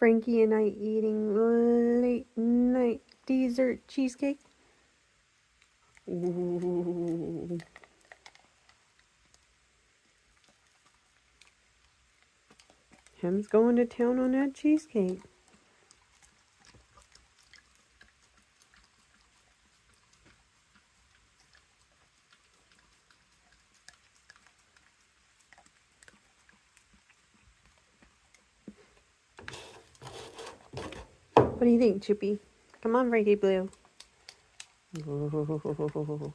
Frankie and I eating late night dessert cheesecake. Ooh. Him's going to town on that cheesecake. What do you think, Chippy? Come on, Frankie Blue. Ooh.